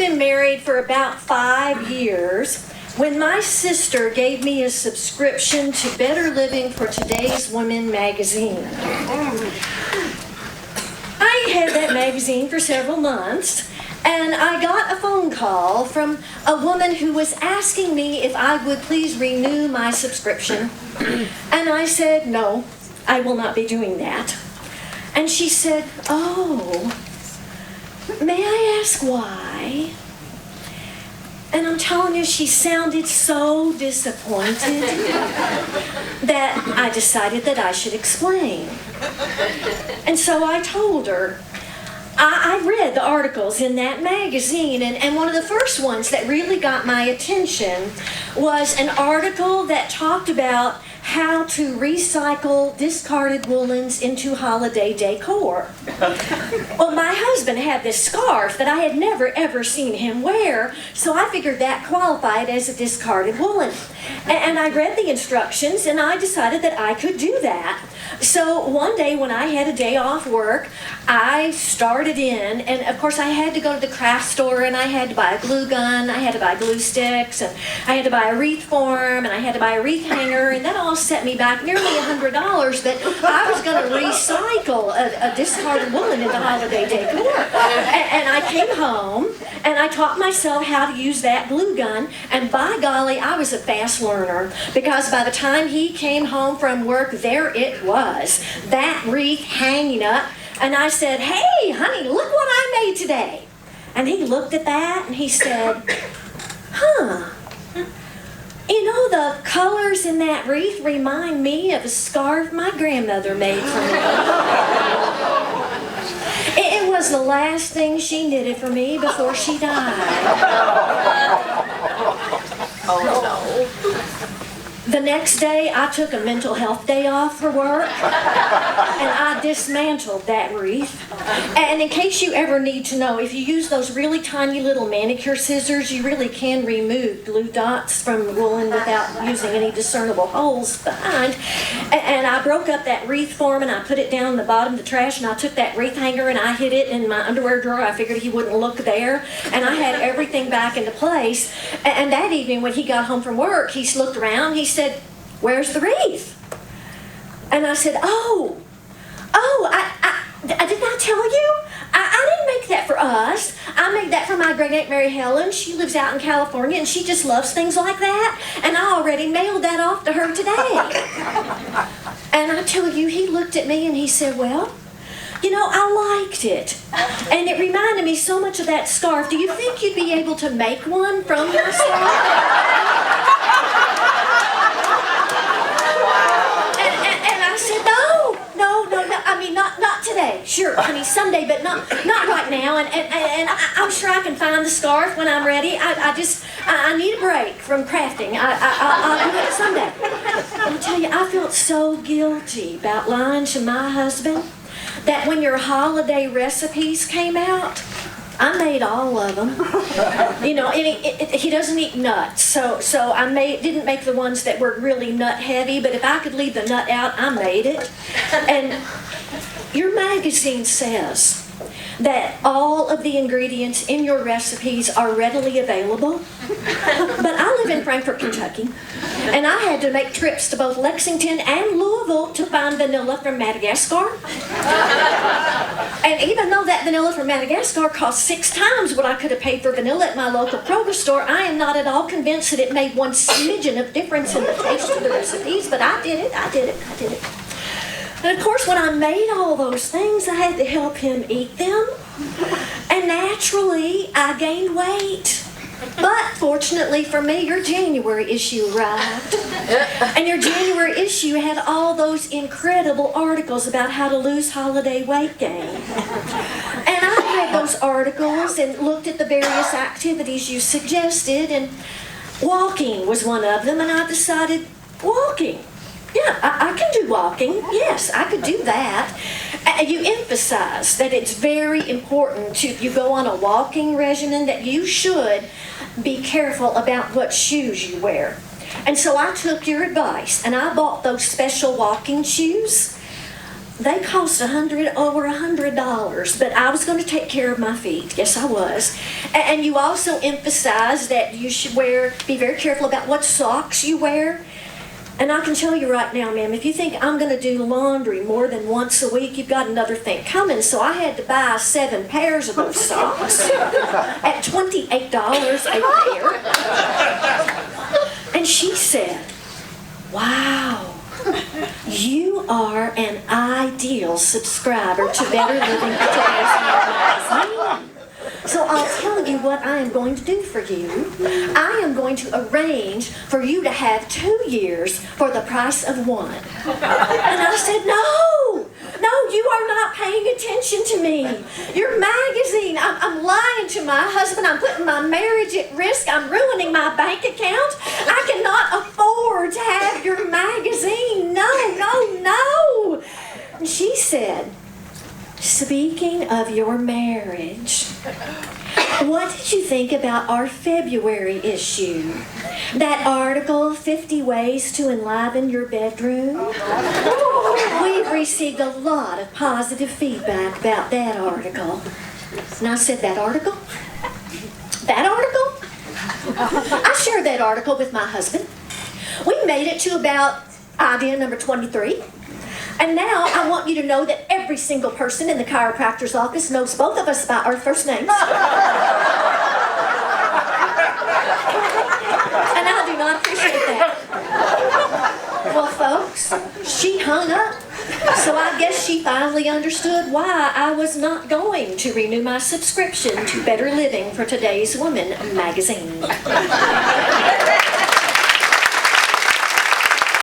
been married for about 5 years when my sister gave me a subscription to Better Living for Today's Women magazine. I had that magazine for several months, and I got a phone call from a woman who was asking me if I would please renew my subscription. And I said, no, I will not be doing that. And she said, oh, may I ask why? And I'm telling you, she sounded so disappointed that I decided that I should explain. And so I told her, I read the articles in that magazine, and one of the first ones that really got my attention was an article that talked about how to recycle discarded woolens into holiday decor. Well, my husband had this scarf that I had never ever seen him wear, so I figured that qualified as a discarded woolen. And I read the instructions, and I decided that I could do that. So one day when I had a day off work, I started in, and of course I had to go to the craft store, and I had to buy a glue gun, I had to buy glue sticks, and I had to buy a wreath form, and I had to buy a wreath hanger, and that all set me back nearly $100 that I was going to recycle a discarded woolen into holiday decor. And I came home, and I taught myself how to use that glue gun, and by golly, I was a fast learner, because by the time he came home from work, there it was, that wreath hanging up, and I said, hey, honey, look what I made today. And he looked at that, and he said, huh, you know, the colors in that wreath remind me of a scarf my grandmother made for me. It was the last thing she knitted for me before she died. Oh, no. The next day, I took a mental health day off for work, and I dismantled that wreath. And in case you ever need to know, if you use those really tiny little manicure scissors, you really can remove glue dots from woolen without using any discernible holes behind. And I broke up that wreath form, and I put it down in the bottom of the trash, and I took that wreath hanger, and I hid it in my underwear drawer. I figured he wouldn't look there, and I had everything back into place. And that evening, when he got home from work, he looked around, he said, where's the wreath? And I said, I did not tell you? I didn't make that for us. I made that for my great Aunt Mary Helen. She lives out in California, and she just loves things like that. And I already mailed that off to her today. And I tell you, he looked at me and he said, well, you know, I liked it. And it reminded me so much of that scarf. Do you think you'd be able to make one from your scarf? And I said, no, I mean, not today. Sure, honey, someday, but not right now. And I'm sure I can find the scarf when I'm ready. I need a break from crafting. I'll do it someday. I'll tell you, I felt so guilty about lying to my husband that when your holiday recipes came out, I made all of them. You know, and he doesn't eat nuts, so I didn't make the ones that were really nut heavy, but if I could leave the nut out, I made it. And your magazine says that all of the ingredients in your recipes are readily available. But I live in Frankfort, Kentucky, and I had to make trips to both Lexington and Louisville to find vanilla from Madagascar. And even though that vanilla from Madagascar cost 6 times what I could have paid for vanilla at my local Kroger store, I am not at all convinced that it made one smidgen of difference in the taste of the recipes, but I did it. And of course, when I made all those things, I had to help him eat them. And naturally, I gained weight. But fortunately for me, your January issue arrived. And your January issue had all those incredible articles about how to lose holiday weight gain. And I read those articles and looked at the various activities you suggested, and walking was one of them, and I decided, walking. Yeah, I can do walking. Yes, I could do that. You emphasize that it's very important you go on a walking regimen, that you should be careful about what shoes you wear. And so I took your advice, and I bought those special walking shoes they cost over $100, but I was going to take care of my feet. Yes, I was. And you also emphasized that you should be very careful about what socks you wear. And I can tell you right now, ma'am, if you think I'm going to do laundry more than once a week, you've got another thing coming. So I had to buy 7 pairs of those socks at $28 a pair. And she said, "Wow, you are an ideal subscriber to Better Living for Today's Magazine. So I'll tell you what I am going to do for you. I am going to arrange for you to have 2 years for the price of 1. And I said, "No, you are not paying attention to me. Your magazine, I'm lying to my husband. I'm putting my marriage at risk. I'm ruining my bank account. I cannot afford to have your magazine. No. And she said, "Speaking of your marriage, what did you think about our February issue? That article, 50 Ways to Enliven Your Bedroom? We've received a lot of positive feedback about that article." And I said, "That article? That article?" I shared that article with my husband. We made it to about idea number 23. And now I want you to know that every single person in the chiropractor's office knows both of us by our first names. And I do not appreciate that. Well, folks, she hung up. So I guess she finally understood why I was not going to renew my subscription to Better Living for Today's Woman magazine.